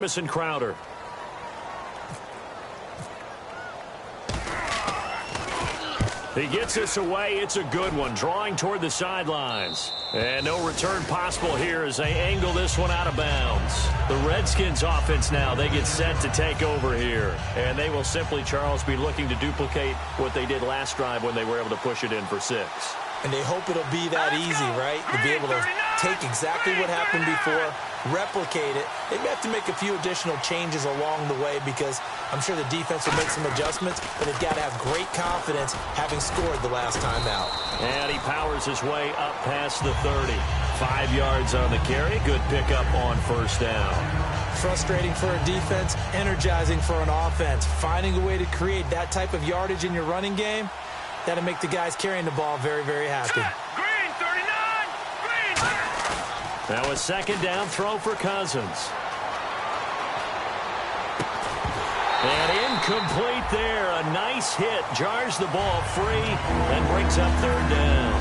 Jamison Crowder. He gets this away. It's a good one, drawing toward the sidelines. And no return possible here as they angle this one out of bounds. The Redskins offense now, they get set to take over here. And they will simply, Charles, be looking to duplicate what they did last drive when they were able to push it in for 6. And they hope it'll be that easy, right? To be able to take exactly what happened before, replicate it. They may have to make a few additional changes along the way because I'm sure the defense will make some adjustments, but they've got to have great confidence having scored the last time out. And he powers his way up past the 30. 5 yards on the carry. Good pickup on first down. Frustrating for a defense, energizing for an offense. Finding a way to create that type of yardage in your running game, that'll make the guys carrying the ball very, very happy. Green, 39! Green! Now a second down throw for Cousins. And incomplete there. A nice hit. Jars the ball free and brings up third down.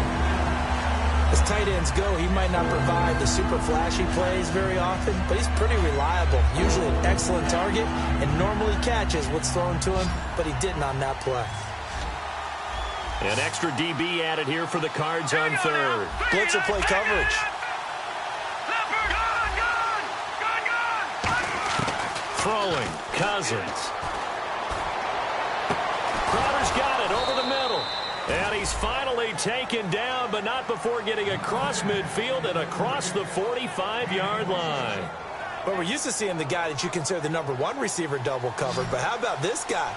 As tight ends go, he might not provide the super flashy plays very often, but he's pretty reliable. Usually an excellent target and normally catches what's thrown to him, but he didn't on that play. An extra DB added here for the Cards on third. Blitzer play coverage. Throwing, Cousins. Crowder's got it over the middle. And he's finally taken down, but not before getting across midfield and across the 45-yard line. Well, we're used to seeing the guy that you consider the #1 receiver double covered, but how about this guy?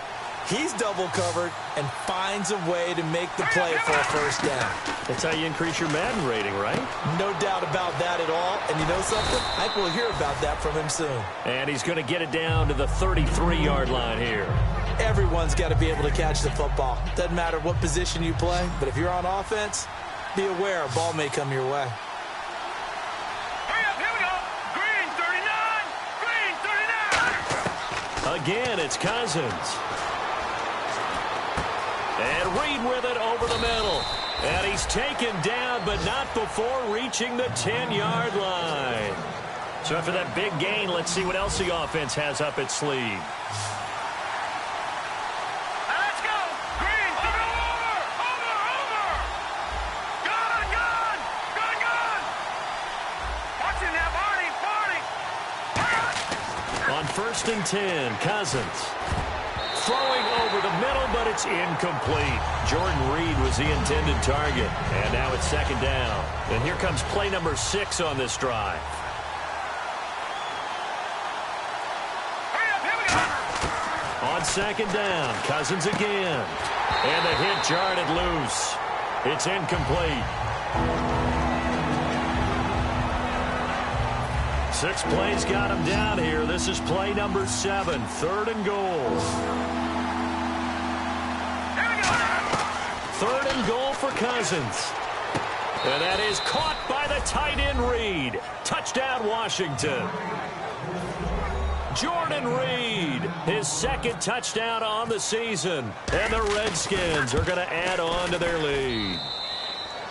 He's double covered and finds a way to make the play for a first down. That's how you increase your Madden rating, right? No doubt about that at all. And you know something? I think we'll hear about that from him soon. And he's going to get it down to the 33-yard line here. Everyone's got to be able to catch the football. Doesn't matter what position you play, but if you're on offense, be aware a ball may come your way. Hurry up, here we go. Green, 39! Green, 39! Again, it's Cousins. And Reed with it over the middle. And he's taken down, but not before reaching the 10-yard line. So after that big gain, let's see what else the offense has up its sleeve. Let's go. Green, over. Gone. Watching that, Barney. On 1st and 10, Cousins. Throwing over the middle, but it's incomplete. Jordan Reed was the intended target. And now it's second down. And here comes play number 6 on this drive. Hurry up, here we go. On second down, Cousins again. And the hit jarred it loose. It's incomplete. 6 plays got him down here. This is play number 7, 3rd and goal. 3rd and goal for Cousins. And that is caught by the tight end Reed. Touchdown, Washington. Jordan Reed, his 2nd touchdown on the season. And the Redskins are going to add on to their lead.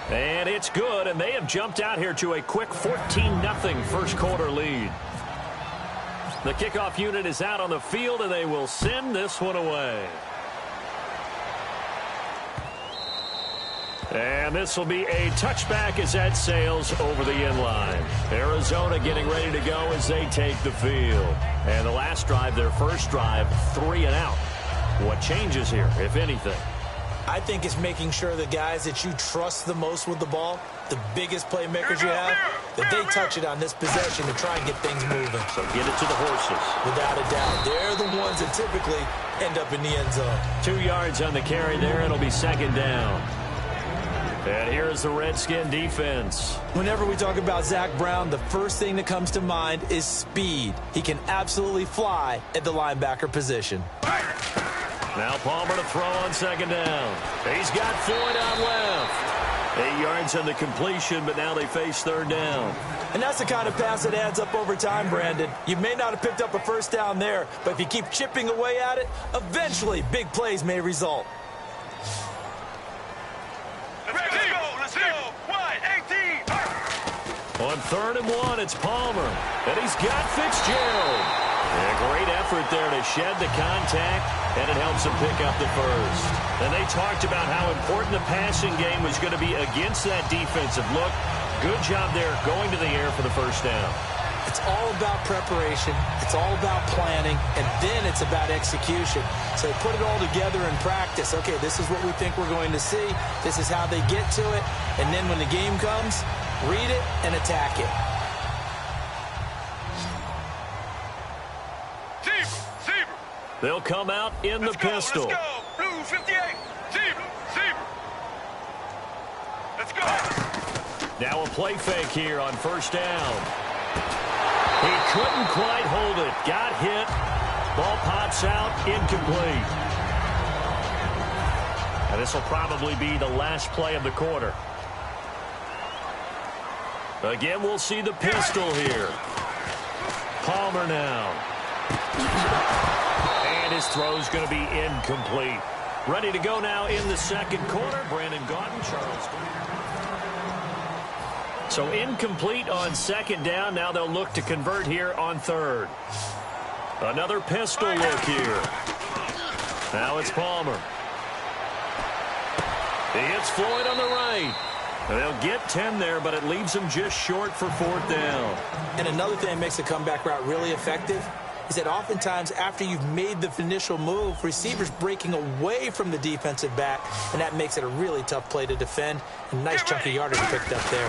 And it's good, and they have jumped out here to a quick 14-0 first quarter lead. The kickoff unit is out on the field, and they will send this one away. And this will be a touchback as that sails over the end line. Arizona getting ready to go as they take the field. And the last drive, their first drive, 3 and out. What changes here, if anything? I think it's making sure the guys that you trust the most with the ball, the biggest playmakers you have, that they touch it on this possession to try and get things moving. So get it to the horses. Without a doubt. They're the ones that typically end up in the end zone. 2 yards on the carry there. It'll be second down. And here is the Redskin defense. Whenever we talk about Zach Brown, the first thing that comes to mind is speed. He can absolutely fly at the linebacker position. Now Palmer to throw on second down. He's got Floyd on left. 8 yards on the completion, but now they face third down. And that's the kind of pass that adds up over time, Brandon. You may not have picked up a first down there, but if you keep chipping away at it, eventually big plays may result. Let's go. Wide, 18. On 3rd and 1, it's Palmer. And he's got Fitzgerald. effort there to shed the contact, and it helps them pick up the first. And they talked about how important the passing game was going to be against that defensive look. Good job there going to the air for the first down. It's all about preparation. It's all about planning, and then it's about execution. So put it all together in practice. Okay, this is what we think we're going to see. This is how they get to it. And then when the game comes, read it and attack it. Zebra. They'll come out in the pistol. Let's go. Blue 58. Zebra. Let's go. Now a play fake here on first down. He couldn't quite hold it. Got hit. Ball pops out. Incomplete. And this will probably be the last play of the quarter. Again, we'll see the pistol here. Palmer now. And his throw's going to be incomplete. Ready to go now in the second quarter. Brandon Gaudin, Charles. So incomplete on second down. Now they'll look to convert here on third. Another pistol look here. Now it's Palmer. He hits Floyd on the right. They'll get 10 there, but it leaves them just short for fourth down. And another thing that makes the comeback route really effective is that oftentimes after you've made the initial move, receivers breaking away from the defensive back, and that makes it a really tough play to defend. A nice chunk of yardage picked up there.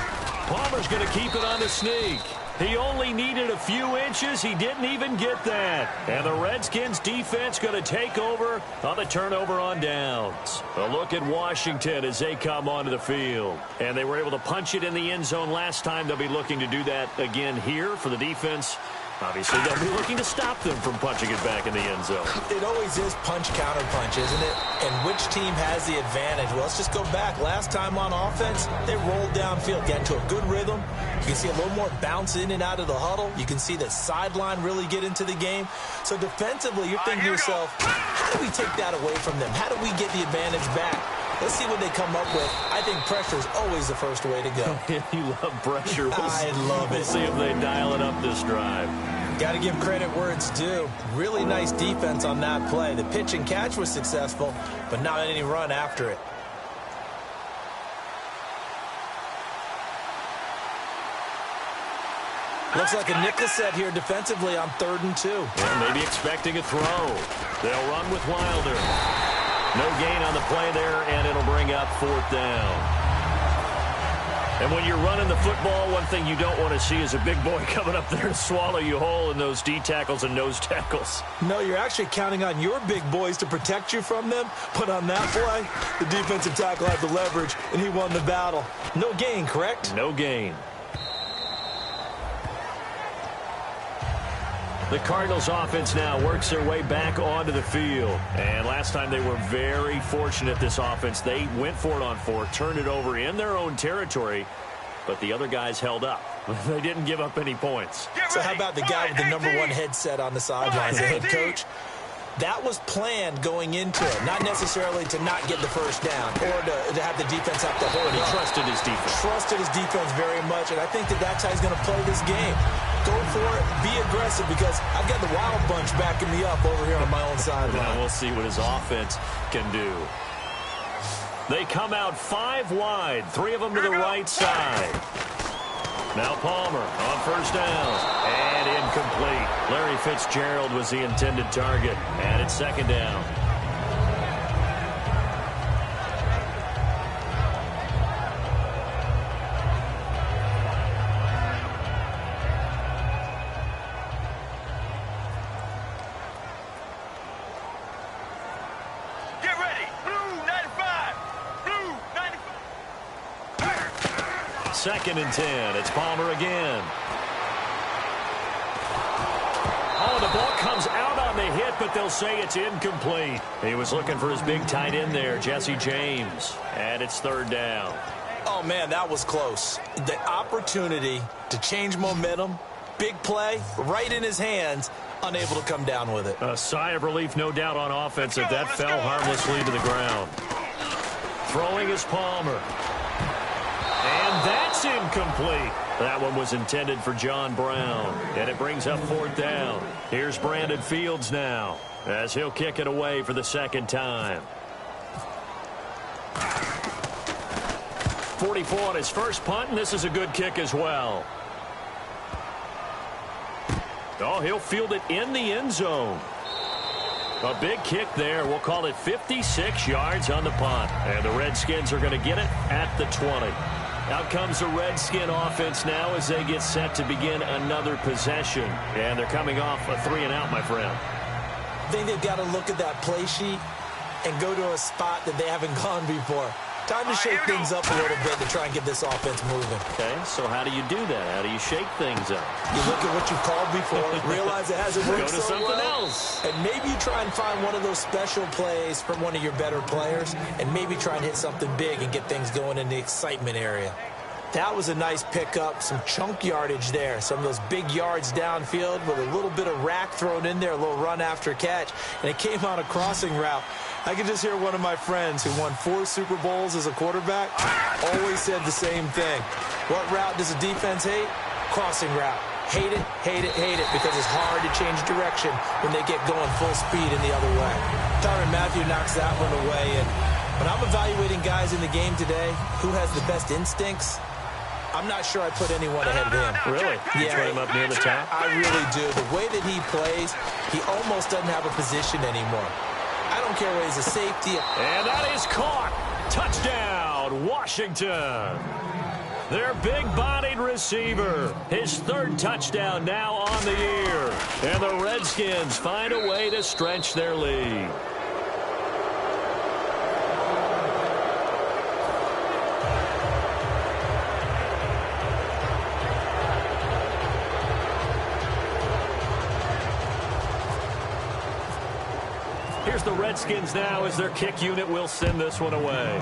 Palmer's going to keep it on the sneak. He only needed a few inches. He didn't even get that. And the Redskins defense going to take over on the turnover on downs. A look at Washington as they come onto the field. And they were able to punch it in the end zone last time. They'll be looking to do that again here for the defense. Obviously, they'll be looking to stop them from punching it back in the end zone. It always is punch-counter-punch, isn't it? And which team has the advantage? Well, let's just go back. Last time on offense, they rolled downfield, got into a good rhythm. You can see a little more bounce in and out of the huddle. You can see the sideline really get into the game. So defensively, you're thinking to yourself, how do we take that away from them? How do we get the advantage back? Let's see what they come up with. I think pressure is always the first way to go. You love pressure. I love it. We'll see if they dial it up this drive. Got to give credit where it's due. Really nice defense on that play. The pitch and catch was successful, but not any run after it. Looks like a nickel set here defensively on 3rd and 2. Yeah, maybe expecting a throw. They'll run with Wilder. No gain on the play there, and it'll bring up 4th down. And when you're running the football, one thing you don't want to see is a big boy coming up there to swallow you whole in those D tackles and nose tackles. No, you're actually counting on your big boys to protect you from them. But on that play, the defensive tackle had the leverage, and he won the battle. No gain, correct? No gain. The Cardinals offense now works their way back onto the field. And last time they were very fortunate, this offense. They went for it on 4th, turned it over in their own territory, but the other guys held up. They didn't give up any points. So how about the guy with the #1 headset on the sidelines, the head coach? That was planned going into it, not necessarily to not get the first down or to have the defense have to hold it. He trusted his defense. Trusted his defense very much, and I think that's how he's going to play this game. Go for it, be aggressive, because I've got the Wild Bunch backing me up over here on my own sideline. Now we'll see what his offense can do. They come out 5 wide, 3 of them to the right side. Now Palmer on first down, and incomplete. Larry Fitzgerald was the intended target, and it's 2nd down. Get ready. Blue 95. Blue 95. 2nd and 10. It's Palmer again. Oh, the ball comes out on the hit, but they'll say it's incomplete. He was looking for his big tight end there, Jesse James. And it's 3rd down. Oh, man, that was close. The opportunity to change momentum, big play, right in his hands, unable to come down with it. A sigh of relief, no doubt, on offense if that fell harmlessly to the ground. Throwing is Palmer. And that's It's incomplete. That one was intended for John Brown, and it brings up 4th down. Here's Brandon Fields now, as he'll kick it away for the 2nd time. 44 on his first punt, and this is a good kick as well. Oh, he'll field it in the end zone. A big kick there. We'll call it 56 yards on the punt. And the Redskins are going to get it at the 20. Out comes the Redskin offense now as they get set to begin another possession. And they're coming off a 3-and-out, my friend. I think they've got to look at that play sheet and go to a spot that they haven't gone before. Time to shake things up a little bit to try and get this offense moving. Okay, so how do you do that? How do you shake things up? You look at what you've called before, realize it hasn't worked Go to so something well, else. and maybe you try and find one of those special plays from one of your better players, and maybe try and hit something big and get things going in the excitement area. That was a nice pickup, some chunk yardage there, some of those big yards downfield with a little bit of rack thrown in there, a little run after catch, and it came on a crossing route. I could just hear one of my friends who won 4 Super Bowls as a quarterback always said the same thing. What route does a defense hate? Crossing route. Hate it, hate it, hate it, because it's hard to change direction when they get going full speed in the other way. Tyrann Mathieu knocks that one away, and when I'm evaluating guys in the game today, who has the best instincts, I'm not sure I put anyone ahead of him. Really? Yeah, Put him up near the top? I really do. The way that he plays, he almost doesn't have a position anymore. I don't care whether he's a safety. And that is caught. Touchdown, Washington. Their big-bodied receiver. His 3rd touchdown now on the year. And the Redskins find a way to stretch their lead. Here's the Redskins now as their kick unit will send this one away.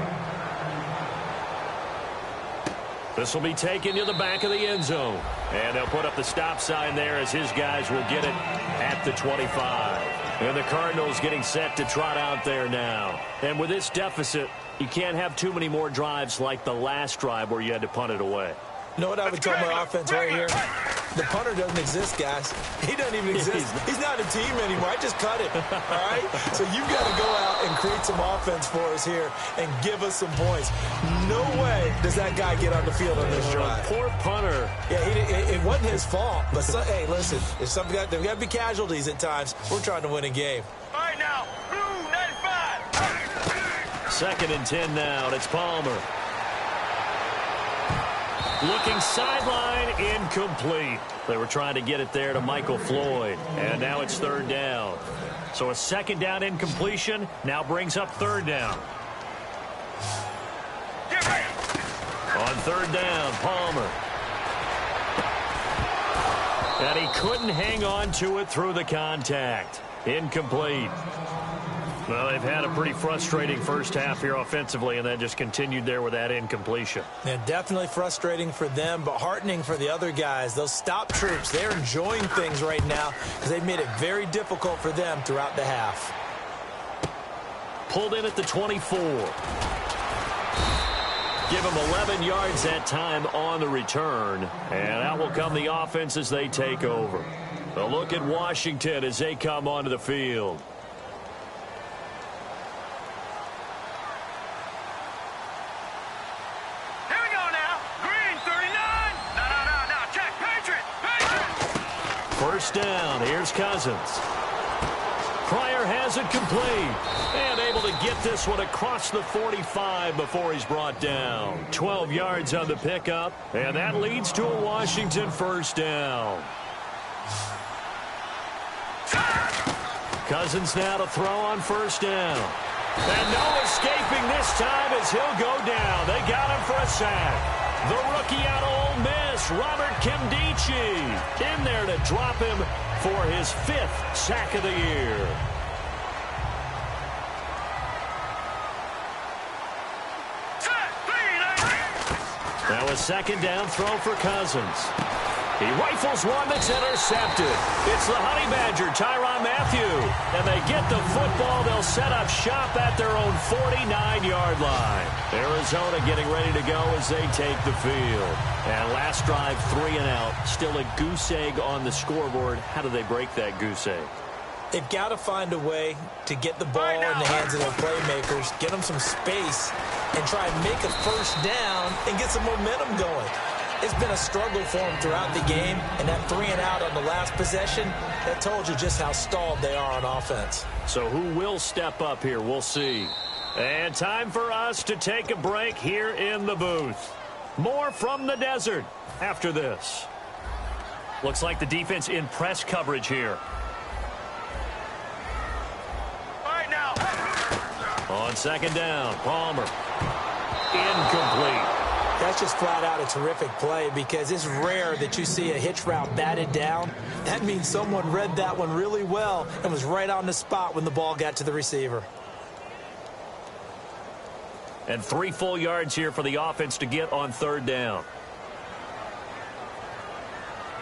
This will be taken to the back of the end zone. And they'll put up the stop sign there as his guys will get it at the 25. And the Cardinals getting set to trot out there now. And with this deficit, you can't have too many more drives like the last drive where you had to punt it away. You know what I would tell my offense right here? The punter doesn't exist, guys. He doesn't even exist. He's not a team anymore. I just cut it, all right? So you've got to go out and create some offense for us here and give us some points. No way does that guy get on the field on this drive. Poor punter. Yeah, it wasn't his fault. But, hey, listen, if there's got to be casualties at times. We're trying to win a game. All right, now, blue 95. 2nd and 10 now, and it's Palmer. Looking sideline, incomplete. They were trying to get it there to Michael Floyd, and now it's 3rd down. So a 2nd down incompletion now brings up 3rd down. On 3rd down, Palmer. And he couldn't hang on to it through the contact. Incomplete. Well, they've had a pretty frustrating first half here offensively, and then just continued there with that incompletion. Yeah, definitely frustrating for them, but heartening for the other guys. Those stop troops, they're enjoying things right now because they've made it very difficult for them throughout the half. Pulled in at the 24. Give him 11 yards that time on the return, and out will come the offense as they take over. A look at Washington as they come onto the field. First down, here's Cousins. Pryor has it complete. And able to get this one across the 45 before he's brought down. 12 yards on the pickup, and that leads to a Washington first down. Cousins now to throw on first down. And no escaping this time as he'll go down. They got him for a sack. The rookie out of Ole Miss, Robert Nkemdiche, in there to drop him for his 5th sack of the year. Now a 2nd down throw for Cousins. He rifles one that's intercepted. It's the Honey Badger, Tyrann Mathieu. And they get the football. They'll set up shop at their own 49-yard line. Arizona getting ready to go as they take the field. And last drive, 3 and out. Still a goose egg on the scoreboard. How do they break that goose egg? They've got to find a way to get the ball in the hands of their playmakers, get them some space, and try and make a first down and get some momentum going. It's been a struggle for them throughout the game, and that 3 and out on the last possession, that told you just how stalled they are on offense. So who will step up here? We'll see. And time for us to take a break here in the booth. More from the desert after this. Looks like the defense in press coverage here. On second down, Palmer. Incomplete. That's just flat out a terrific play because it's rare that you see a hitch route batted down. That means someone read that one really well and was right on the spot when the ball got to the receiver. And 3 full yards here for the offense to get on third down.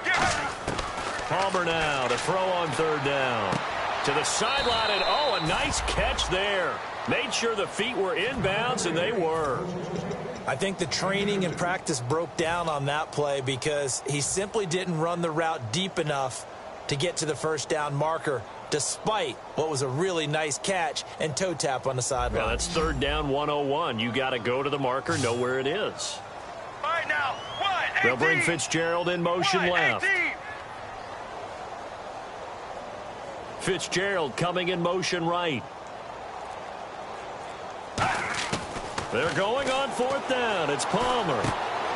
Palmer now to throw on third down. To the sideline, and oh, a nice catch there. Made sure the feet were inbounds, and they were. I think the training and practice broke down on that play because he simply didn't run the route deep enough to get to the first down marker, despite what was a really nice catch and toe tap on the sideline. Yeah, that's third down 101. You got to go to the marker, know where it is. All right, now, They'll bring Fitzgerald in motion left. Fitzgerald coming in motion right. They're going on fourth down. It's Palmer.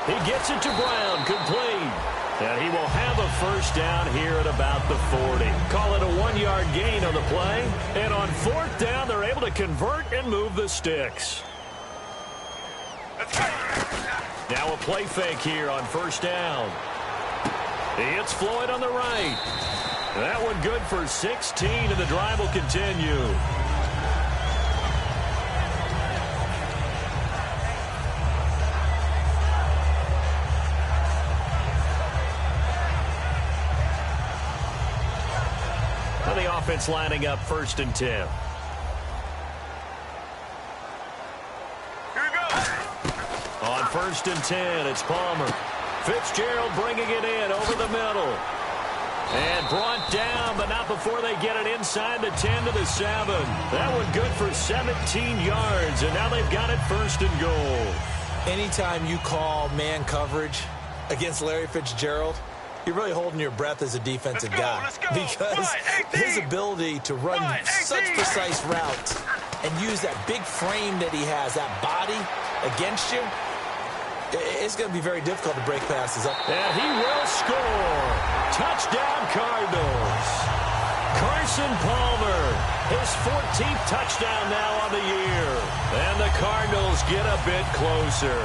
He gets it to Brown, complete. And he will have a first down here at about the 40. Call it a 1-yard gain on the play. And on fourth down, they're able to convert and move the sticks. Now a play fake here on first down. He hits Floyd on the right. That one good for 16, and the drive will continue. The offense lining up first and 10. Here we go. On first and 10, it's Palmer. Fitzgerald bringing it in over the middle. And brought down, but not before they get it inside the 10 to the 7. That one good for 17 yards, and now they've got it first and goal. Anytime you call man coverage against Larry Fitzgerald, you're really holding your breath as a defensive guy because his ability to run such precise routes and use that big frame that he has, that body against you, it's going to be very difficult to break passes up. And he will score. Touchdown, Cardinals. Carson Palmer, his 14th touchdown now on the year. And the Cardinals get a bit closer.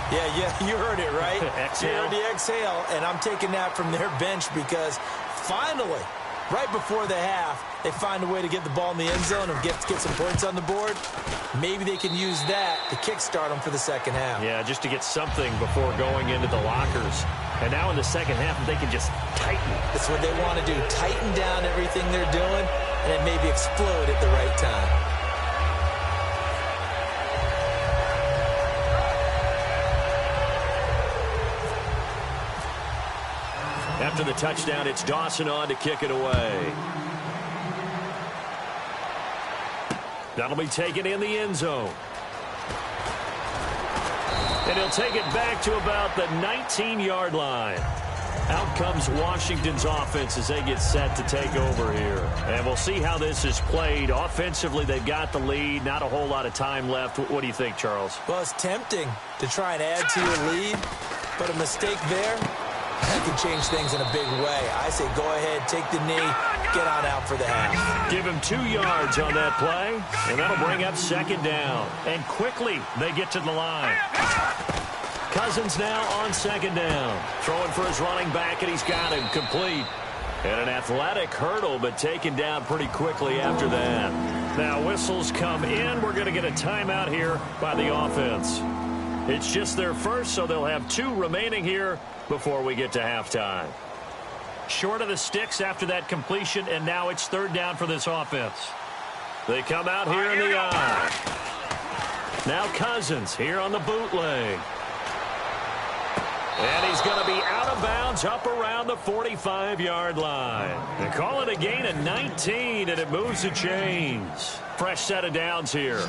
Yeah, you heard it, right? Exhale. You heard the exhale, and I'm taking that from their bench because finally, right before the half, they find a way to get the ball in the end zone and get some points on the board. Maybe they can use that to kickstart them for the second half. Yeah, just to get something before going into the lockers. And now in the second half, they can just tighten. That's what they want to do, tighten down everything they're doing, and then maybe explode at the right time. After the touchdown, it's Dawson on to kick it away. That'll be taken in the end zone. And he'll take it back to about the 19-yard line. Out comes Washington's offense as they get set to take over here. And we'll see how this is played. Offensively, they've got the lead. Not a whole lot of time left. What do you think, Charles? Well, it's tempting to try and add to your lead, but a mistake there, that can change things in a big way. I say go ahead, take the knee, get on out for the half. Give him 2 yards on that play, and that'll bring up second down. And quickly, they get to the line. Cousins now on second down. Throwing for his running back, and he's got him complete. And an athletic hurdle, but taken down pretty quickly after that. Now whistles come in. We're going to get a timeout here by the offense. It's just their first, so they'll have 2 remaining here before we get to halftime. Short of the sticks after that completion, and now it's 3rd down for this offense. They come out here in the eye. Now Cousins here on the bootleg. And he's going to be out of bounds up around the 45-yard line. They call it a gain of 19, and it moves the chains. Fresh set of downs here.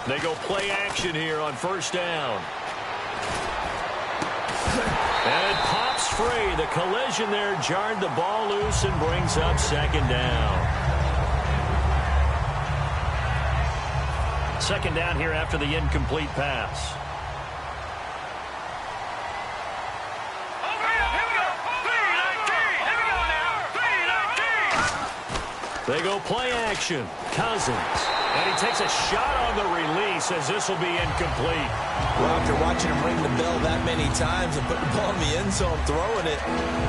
They go play action here on 1st down. And it pops free. The collision there jarred the ball loose and brings up 2nd down. 2nd down here after the incomplete pass. They go play action. Cousins. And he takes a shot on the release as this will be incomplete. Well, after watching him ring the bell that many times and put the ball in the end zone, throwing it,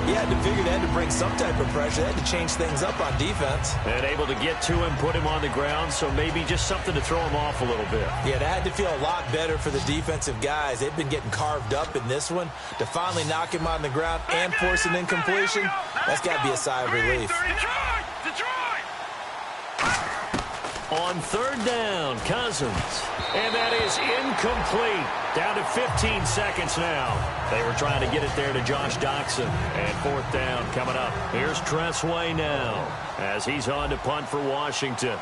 he had to figure they had to bring some type of pressure. They had to change things up on defense. And able to get to him, put him on the ground, so maybe just something to throw him off a little bit. Yeah, that had to feel a lot better for the defensive guys. They've been getting carved up in this one. To finally knock him on the ground and force an incompletion, that's got to be a sigh of relief. On 3rd down, Cousins. And that is incomplete. Down to 15 seconds now. They were trying to get it there to Josh Doxson. And 4th down coming up. Here's Tressway now as he's on to punt for Washington.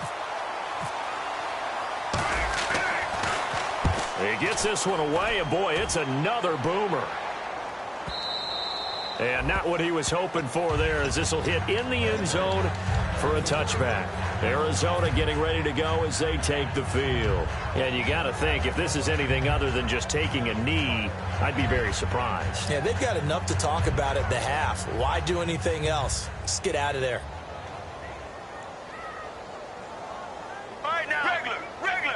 He gets this one away, and boy, it's another boomer. And not what he was hoping for there, as this will hit in the end zone for a touchback. Arizona getting ready to go as they take the field. And you got to think, if this is anything other than just taking a knee, I'd be very surprised. Yeah, they've got enough to talk about at the half. Why do anything else? Just get out of there. All right, now. Regular.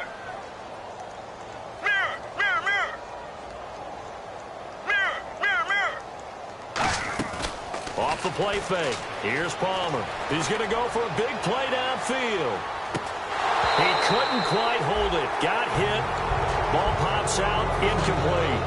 Off the play fake. Here's Palmer. He's going to go for a big play downfield. He couldn't quite hold it. Got hit. Ball pops out. Incomplete.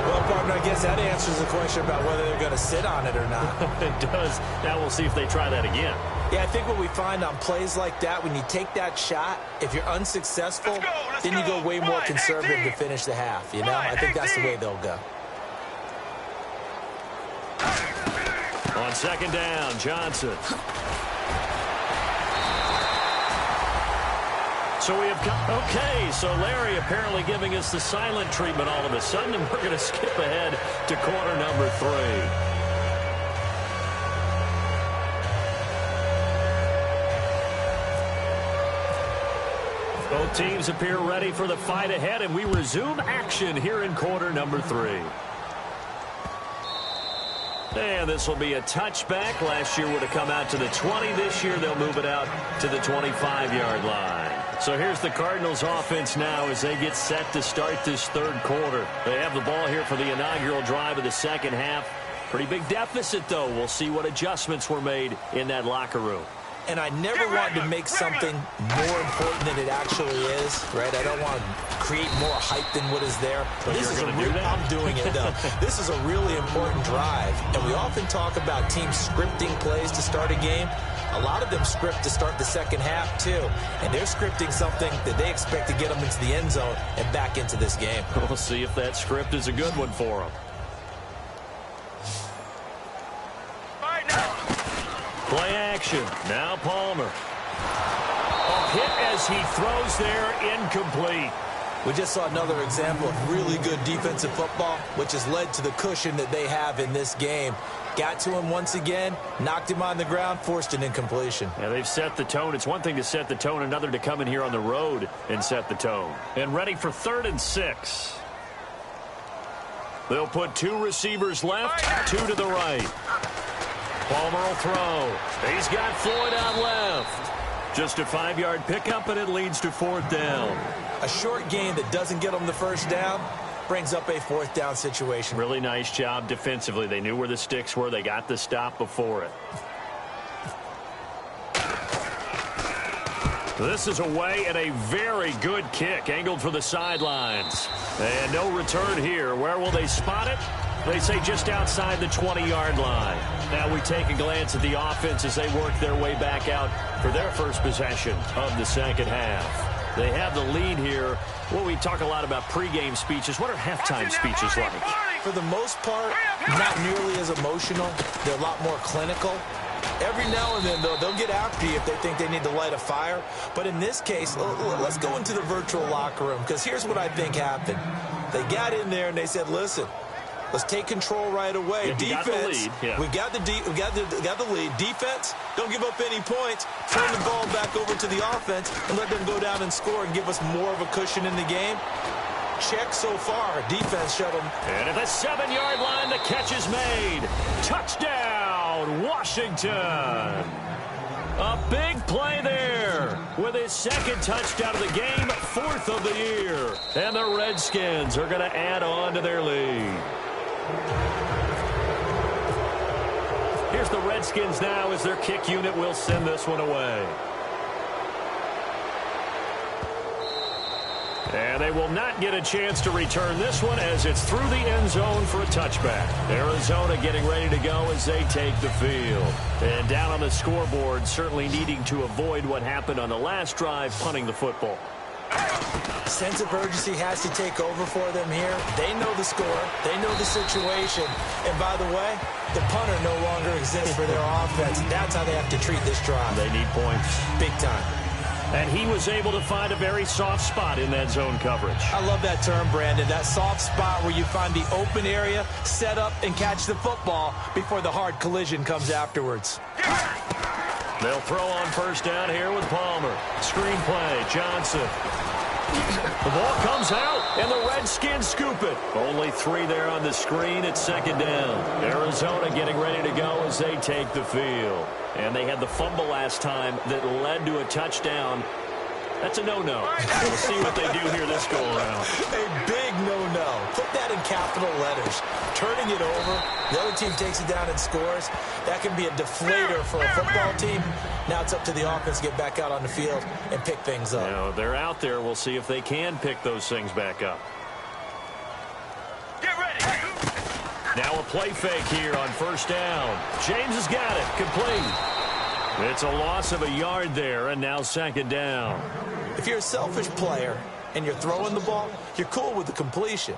Well, partner, I guess that answers the question about whether they're going to sit on it or not. It does. Now we'll see if they try that again. Yeah, I think what we find on plays like that, when you take that shot, if you're unsuccessful, then you go way more conservative to finish the half. You know, I think that's the way they'll go. On 2nd down, Johnson. So we have come. Okay, so Larry apparently giving us the silent treatment all of a sudden, and we're going to skip ahead to quarter number 3. Both teams appear ready for the fight ahead, and we resume action here in quarter number 3. And this will be a touchback. Last year would have come out to the 20. This year they'll move it out to the 25-yard line. So here's the Cardinals offense now as they get set to start this 3rd quarter. They have the ball here for the inaugural drive of the 2nd half. Pretty big deficit, though. We'll see what adjustments were made in that locker room. And I never wanted to make something more important than it actually is, right? I don't want to create more hype than what is there. But this is I'm doing it, though. This is a really important drive. And we often talk about teams scripting plays to start a game. A lot of them script to start the 2nd half, too. And they're scripting something that they expect to get them into the end zone and back into this game. We'll see if that script is a good one for them. Play action. Now Palmer. A hit as he throws there, incomplete. We just saw another example of really good defensive football, which has led to the cushion that they have in this game. Got to him once again, knocked him on the ground, forced an incompletion. Yeah, they've set the tone. It's one thing to set the tone, another to come in here on the road and set the tone. And ready for 3rd and 6. They'll put 2 receivers left, 2 to the right. Palmer will throw. He's got Floyd out left. Just a 5-yard pickup, and it leads to 4th down. A short gain that doesn't get them the 1st down brings up a 4th down situation. Really nice job defensively. They knew where the sticks were. They got the stop before it. This is away and a very good kick angled for the sidelines. And no return here. Where will they spot it? They say just outside the 20-yard line. Now we take a glance at the offense as they work their way back out for their first possession of the second half. They have the lead here. Well, we talk a lot about pregame speeches. What are halftime speeches like? For the most part, not nearly as emotional. They're a lot more clinical. Every now and then, though, they'll get after you if they think they need to light a fire. But in this case, let's go into the virtual locker room, because here's what I think happened. They got in there and they said, listen, let's take control right away. Defense, we got the lead. Defense, don't give up any points. Turn the ball back over to the offense and let them go down and score and give us more of a cushion in the game. Check so far. Defense shut them. And at the 7-yard line, the catch is made. Touchdown, Washington. A big play there with his second touchdown of the game, 4th of the year. And the Redskins are going to add on to their lead. Here's the Redskins now as their kick unit will send this one away. And they will not get a chance to return this one as it's through the end zone for a touchback. Arizona getting ready to go as they take the field. And down on the scoreboard, certainly needing to avoid what happened on the last drive, punting the football. Sense of urgency has to take over for them here. They know the score. They know the situation. And by the way, the punter no longer exists for their offense. That's how they have to treat this drive. They need points. Big time. And he was able to find a very soft spot in that zone coverage. I love that term, Brandon. That soft spot where you find the open area, set up, and catch the football before the hard collision comes afterwards. They'll throw on first down here with Palmer. Screen play, Johnson. The ball comes out, and the Redskins scoop it. Only 3 there on the screen at second down. Arizona getting ready to go as they take the field. And they had the fumble last time that led to a touchdown. That's a no-no. We'll see what they do here this go-around. A big no-no. Put that in capital letters. Turning it over, the other team takes it down and scores. That can be a deflator for a football team. Now it's up to the offense to get back out on the field and pick things up. Now, they're out there. We'll see if they can pick those things back up. Get ready. Now a play fake here on first down. James has got it. Complete. It's a loss of a yard there, and now second down. If you're a selfish player and you're throwing the ball, you're cool with the completion.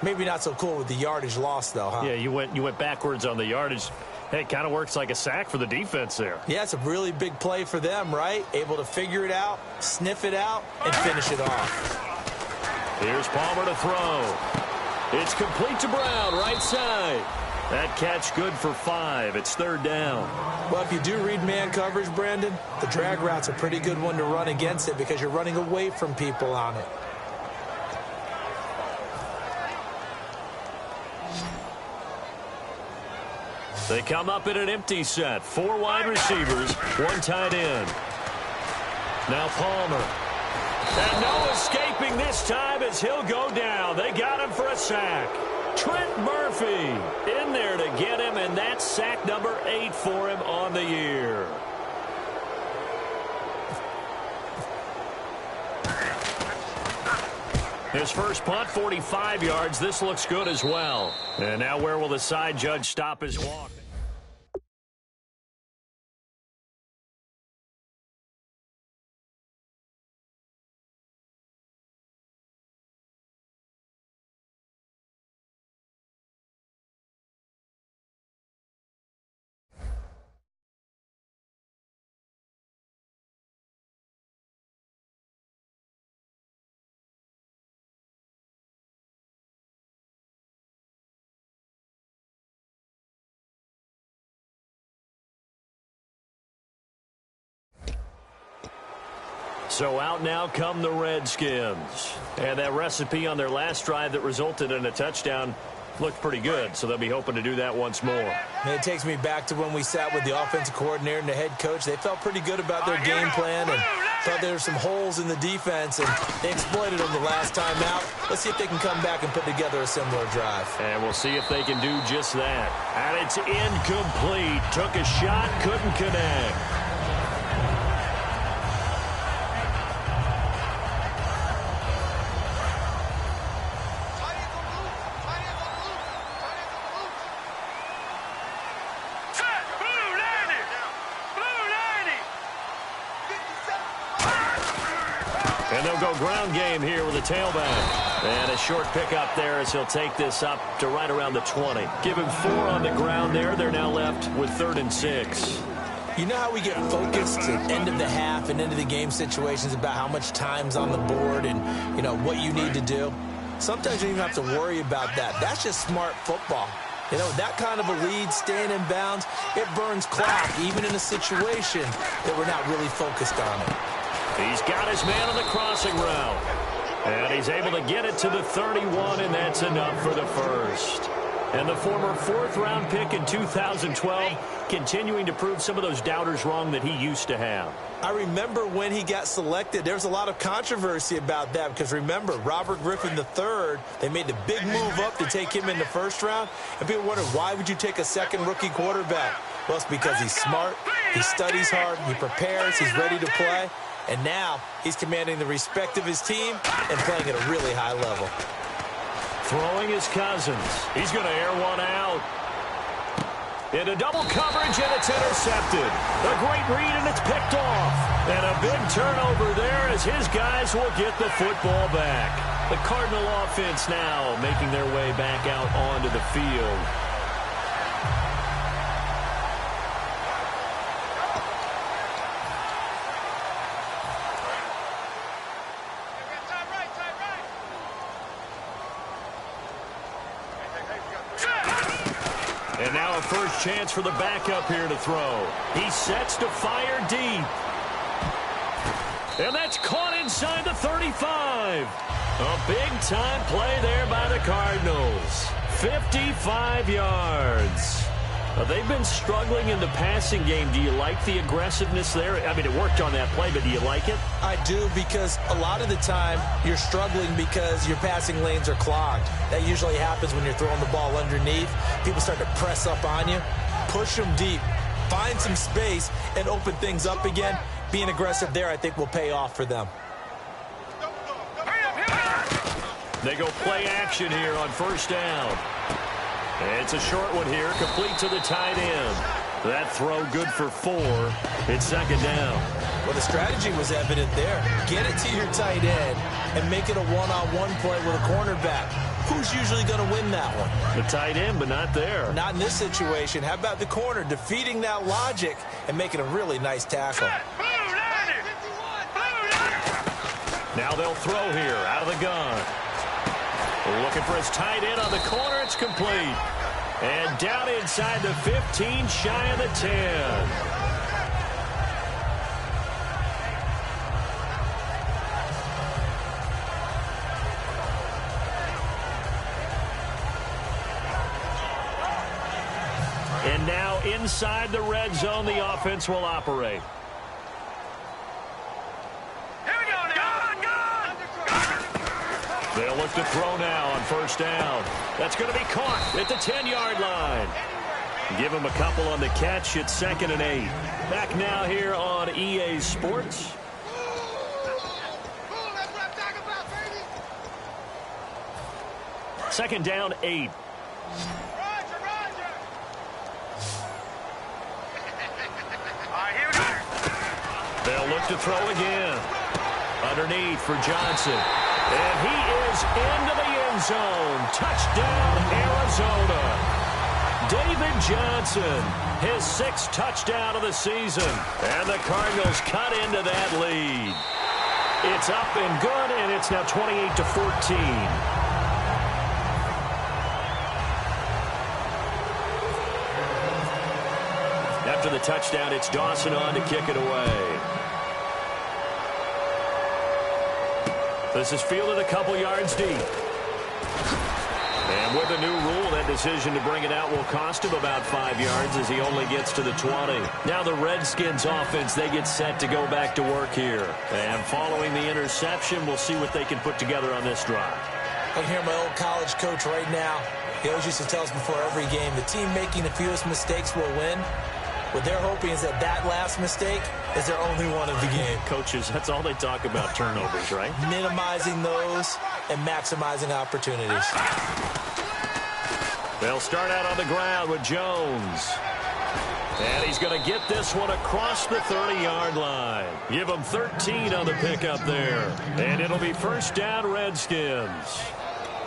Maybe not so cool with the yardage loss, though, huh? Yeah, you went backwards on the yardage. Hey, it kind of works like a sack for the defense there. Yeah, it's a really big play for them, right? Able to figure it out, sniff it out, and finish it off. Here's Palmer to throw. It's complete to Brown, right side. That catch good for 5. It's third down. Well, if you do read man coverage, Brandon, the drag route's a pretty good one to run against it because you're running away from people on it. They come up in an empty set. 4 wide receivers, 1 tight end. Now Palmer. And no escaping this time as he'll go down. They got him for a sack. Trent Murphy in there to get him, and that's sack number 8 for him on the year. His first punt, 45 yards. This looks good as well. And now where will the side judge stop his walk? So out now come the Redskins. And that recipe on their last drive that resulted in a touchdown looked pretty good, so they'll be hoping to do that once more. And it takes me back to when we sat with the offensive coordinator and the head coach. They felt pretty good about their game plan and thought there were some holes in the defense, and they exploited them the last time out. Let's see if they can come back and put together a similar drive. And we'll see if they can do just that. And it's incomplete. Took a shot, couldn't connect. they'll go ground game here with a tailback. And a short pickup there as he'll take this up to right around the 20. Give him 4 on the ground there. They're now left with 3rd and 6. You know how we get focused at end of the half and end of the game situations about how much time's on the board and, you know, what you need to do? Sometimes you don't even have to worry about that. That's just smart football. You know, that kind of a lead, staying in bounds, it burns clock, even in a situation that we're not really focused on it. He's got his man on the crossing route. And he's able to get it to the 31, and that's enough for the first. And the former 4th-round pick in 2012 continuing to prove some of those doubters wrong that he used to have. I remember when he got selected, there was a lot of controversy about that because, remember, Robert Griffin III, they made the big move up to take him in the 1st round, and people wondered, why would you take a second rookie quarterback? Well, it's because he's smart, he studies hard, he prepares, he's ready to play, and now he's commanding the respect of his team and playing at a really high level. Throwing his Cousins. He's going to air one out. Into double coverage, and it's intercepted. A great read, and it's picked off. And a big turnover there as his guys will get the football back. The Cardinal offense now making their way back out onto the field. And now a first chance for the backup here to throw. He sets to fire deep. And that's caught inside the 35. A big-time play there by the Cardinals. 55 yards. They've been struggling in the passing game. Do you like the aggressiveness there? I mean, it worked on that play, but do you like it? I do, because a lot of the time you're struggling because your passing lanes are clogged. That usually happens when you're throwing the ball underneath. People start to press up on you. Push them deep. Find some space and open things up again. Being aggressive there, I think, will pay off for them. They go play action here on 1st down. It's a short one here, complete to the tight end. That throw good for 4. It's 2nd down. Well, the strategy was evident there. Get it to your tight end and make it a one-on-one play with a cornerback. Who's usually going to win that one? The tight end, but not there. Not in this situation. How about the corner defeating that logic and making a really nice tackle? Now they'll throw here out of the gun. Looking for his tight end on the corner. It's complete. And down inside the 15, shy of the 10. And now inside the red zone, the offense will operate. They'll look to throw now on 1st down. That's going to be caught at the 10-yard line. Give him a couple on the catch. It's 2nd and 8. Back now here on EA Sports. Second down, 8. They'll look to throw again. Underneath for Johnson. And he is into the end zone. Touchdown, Arizona. David Johnson, his 6th touchdown of the season. And the Cardinals cut into that lead. It's up and good, and it's now 28-14. After the touchdown, it's Dawson on to kick it away. This is fielded a couple yards deep. And with the new rule, that decision to bring it out will cost him about 5 yards as he only gets to the 20. Now the Redskins offense, they get set to go back to work here. And following the interception, we'll see what they can put together on this drive. I can hear my old college coach right now. He always used to tell us before every game, the team making the fewest mistakes will win. What they're hoping is that that last mistake is their only one of the game. Coaches, that's all they talk about, turnovers, right? Minimizing those and maximizing opportunities. They'll start out on the ground with Jones. And he's going to get this one across the 30-yard line. Give him 13 on the pickup there. And it'll be first down, Redskins.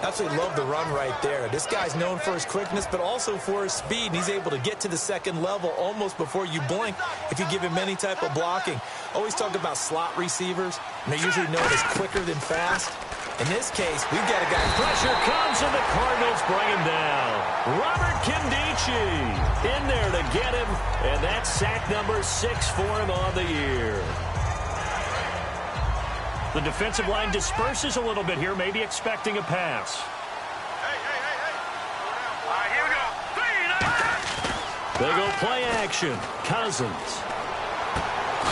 Absolutely love the run right there. This guy's known for his quickness, but also for his speed. And he's able to get to the second level almost before you blink if you give him any type of blocking. Always talk about slot receivers, and they're usually known as quicker than fast. In this case, we've got a guy. Pressure comes, and the Cardinals bring him down. Robert Kindici in there to get him, and that's sack number 6 for him on the year. The defensive line disperses a little bit here, maybe expecting a pass. Hey. All right, here we go. They go play action. Cousins.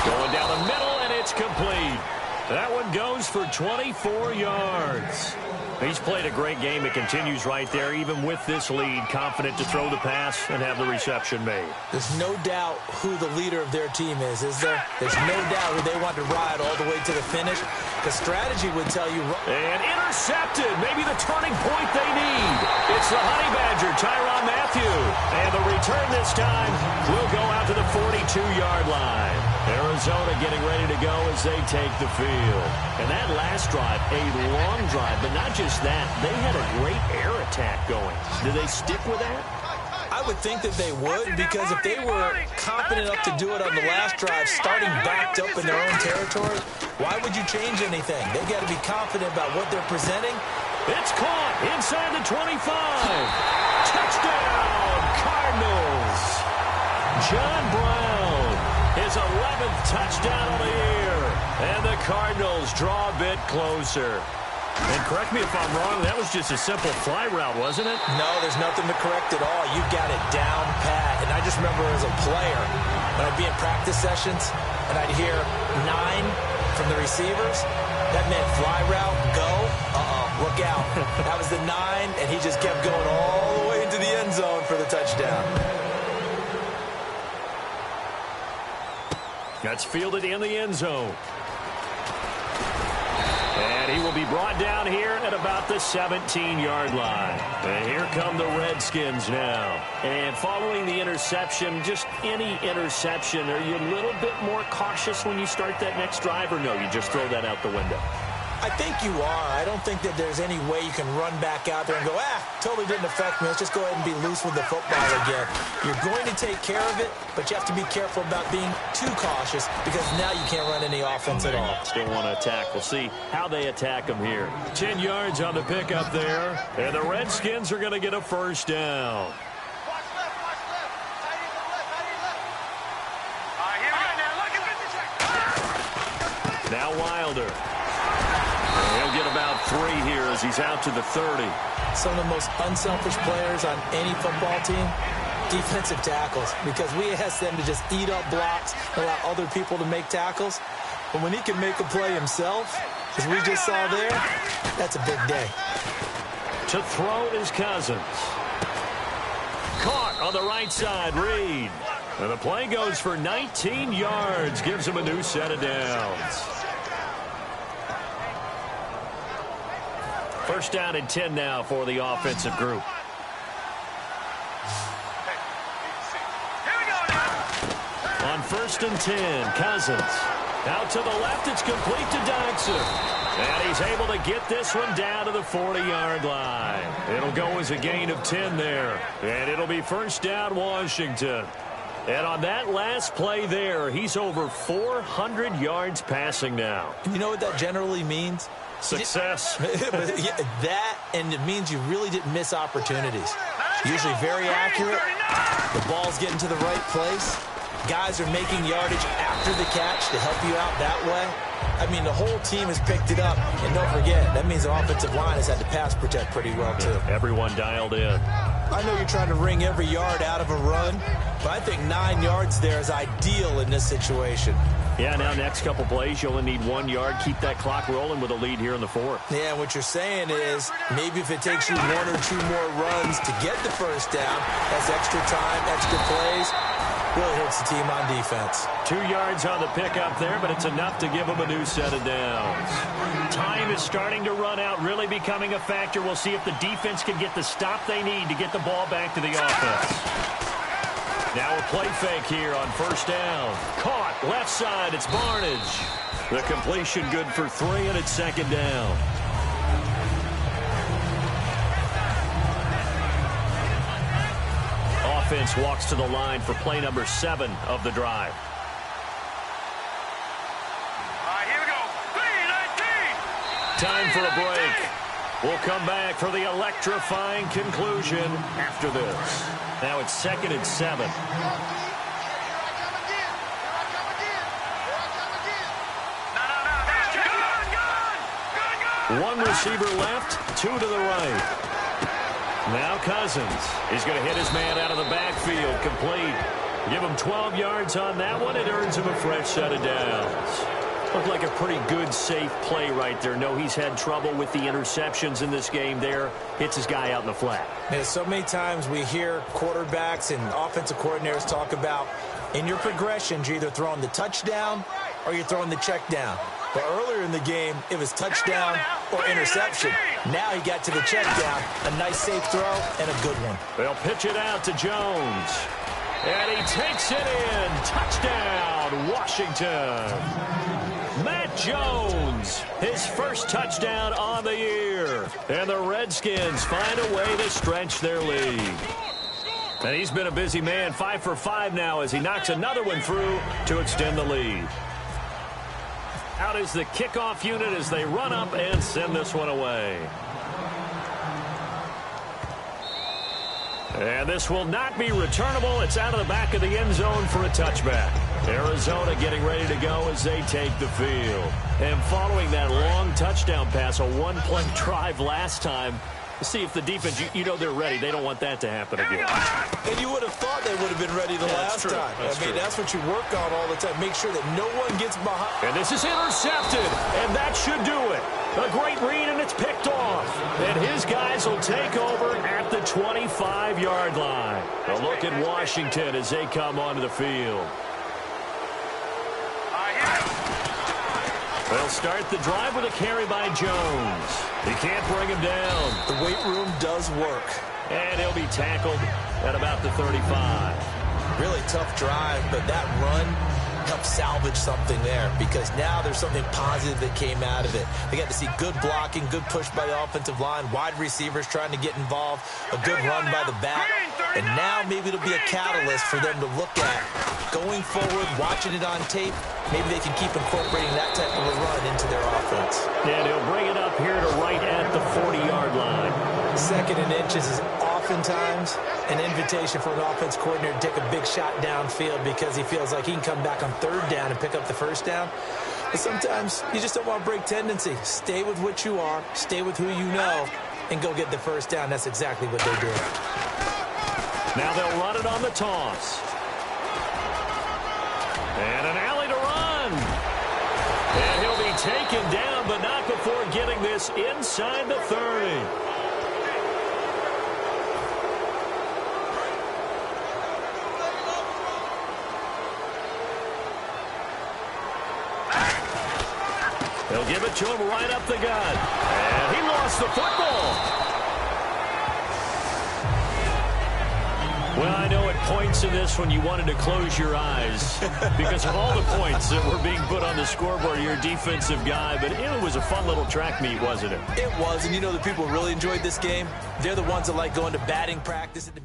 Going down the middle, and it's complete. That one goes for 24 yards. He's played a great game. It continues right there, even with this lead. Confident to throw the pass and have the reception made. There's no doubt who the leader of their team is there? There's no doubt who they want to ride all the way to the finish. The strategy would tell you. And intercepted. Maybe the turning point they need. It's the Honey Badger, Tyrann Mathieu. And the return this time will go out to the 42-yard line. Arizona getting ready to go as they take the field. And that last drive, a long drive, but not just that. They had a great air attack going. Do they stick with that? I would think that they would, because if they were confident enough to do it on the last drive, starting backed up in their own territory, why would you change anything? They've got to be confident about what they're presenting. It's caught inside the 25. Touchdown, Cardinals. John Brown, his 11th touchdown of the year. And the Cardinals draw a bit closer. And correct me if I'm wrong, that was just a simple fly route, wasn't it? No, there's nothing to correct at all. You've got it down pat. And I just remember as a player, when I'd be in practice sessions, and I'd hear 9 from the receivers, that meant fly route, go, look out. That was the 9, and he just kept going all the way into the end zone for the touchdown. That's fielded in the end zone. And he will be brought down here at about the 17-yard line. And here come the Redskins now. And following the interception, just any interception, are you a little bit more cautious when you start that next drive, or no, you just throw that out the window? I think you are. I don't think that there's any way you can run back out there and go, totally didn't affect me. Let's just go ahead and be loose with the football again. You're going to take care of it, but you have to be careful about being too cautious, because now you can't run any offense at all. Still want to attack. We'll see how they attack them here. 10 yards on the pickup there, and the Redskins are going to get a first down. Watch left. Tight end left. All right, here we go. Now look at this. Now Wilder. He'll get about 3 here as he's out to the 30. Some of the most unselfish players on any football team, defensive tackles, because we ask them to just eat up blocks, allow other people to make tackles. But when he can make a play himself, as we just saw there, that's a big day. To throw is Cousins. Caught on the right side, Reed. And the play goes for 19 yards, gives him a new set of downs. First down and 10 now for the offensive group. On first and 10, Cousins. Out to the left, it's complete to Dodson. And he's able to get this one down to the 40-yard line. It'll go as a gain of 10 there. And it'll be first down, Washington. And on that last play there, he's over 400 yards passing now. You know what that generally means? Success. That, and it means you really didn't miss opportunities. Usually very accurate. The ball's getting to the right place. Guys are making yardage after the catch to help you out that way. I mean, the whole team has picked it up. And don't forget, that means the offensive line has had to pass protect pretty well, too. Everyone dialed in. I know you're trying to wring every yard out of a run, but I think 9 yards there is ideal in this situation. Yeah, now next couple plays, you only need 1 yard. Keep that clock rolling with a lead here in the 4th. Yeah, what you're saying is maybe if it takes you 1 or 2 more runs to get the first down, that's extra time, extra plays, really hurts the team on defense. 2 yards on the pickup there, but it's enough to give them a new set of downs. Time is starting to run out, really becoming a factor. We'll see if the defense can get the stop they need to get the ball back to the offense. Now a play fake here on first down. Caught left side. It's Barnage. The completion good for 3, and it's second down. Offense walks to the line for play number 7 of the drive. Here we go. 3-19. Time for a break. We'll come back for the electrifying conclusion after this. Now it's 2nd and 7. One receiver left, 2 to the right. Now Cousins. He's going to hit his man out of the backfield, complete. Give him 12 yards on that one. It earns him a fresh set of downs. Looked like a pretty good, safe play right there. No, he's had trouble with the interceptions in this game there. Hits his guy out in the flat. Man, so many times we hear quarterbacks and offensive coordinators talk about in your progressions, you're either throwing the touchdown or you're throwing the check down. But earlier in the game, it was touchdown or interception. Now he got to the check down. A nice safe throw and a good one. They'll pitch it out to Jones. And he takes it in. Touchdown, Washington. Matt Jones, his first touchdown on the year. And the Redskins find a way to stretch their lead. And he's been a busy man, 5 for 5 now as he knocks another one through to extend the lead. Out is the kickoff unit as they run up and send this one away. And this will not be returnable. It's out of the back of the end zone for a touchback. Arizona getting ready to go as they take the field. And following that long touchdown pass, a one-play drive last time, see if the defense, you know they're ready. They don't want that to happen again. And you would have thought they would have been ready the last time. That's what you work on all the time. Make sure that no one gets behind. And this is intercepted, and that should do it. A great read, and it's picked off. And his guys will take over at the 25-yard line. A look at Washington as they come onto the field. They'll start the drive with a carry by Jones. He can't bring him down. The weight room does work. And he'll be tackled at about the 35. Really tough drive, but that run helped salvage something there because now there's something positive that came out of it. They got to see good blocking, good push by the offensive line, wide receivers trying to get involved, a good run by the back. And now maybe it'll be a catalyst for them to look at going forward, watching it on tape. Maybe they can keep incorporating that type of a run into their offense. And he'll bring it up here to right at the 40-yard line. 2nd and inches is oftentimes an invitation for an offense coordinator to take a big shot downfield because he feels like he can come back on 3rd down and pick up the 1st down. But sometimes you just don't want to break tendency. Stay with what you are, stay with who you know, and go get the 1st down. That's exactly what they did. Now they'll run it on the toss. And an alley to run. And he'll be taken down, but not before getting this inside the 30. They'll give it to him right up the gut. And he lost the football. Well, I know at points in this when you wanted to close your eyes because of all the points that were being put on the scoreboard, you're a defensive guy, but it was a fun little track meet, wasn't it? It was, and you know the people who really enjoyed this game, they're the ones that like going to batting practice at the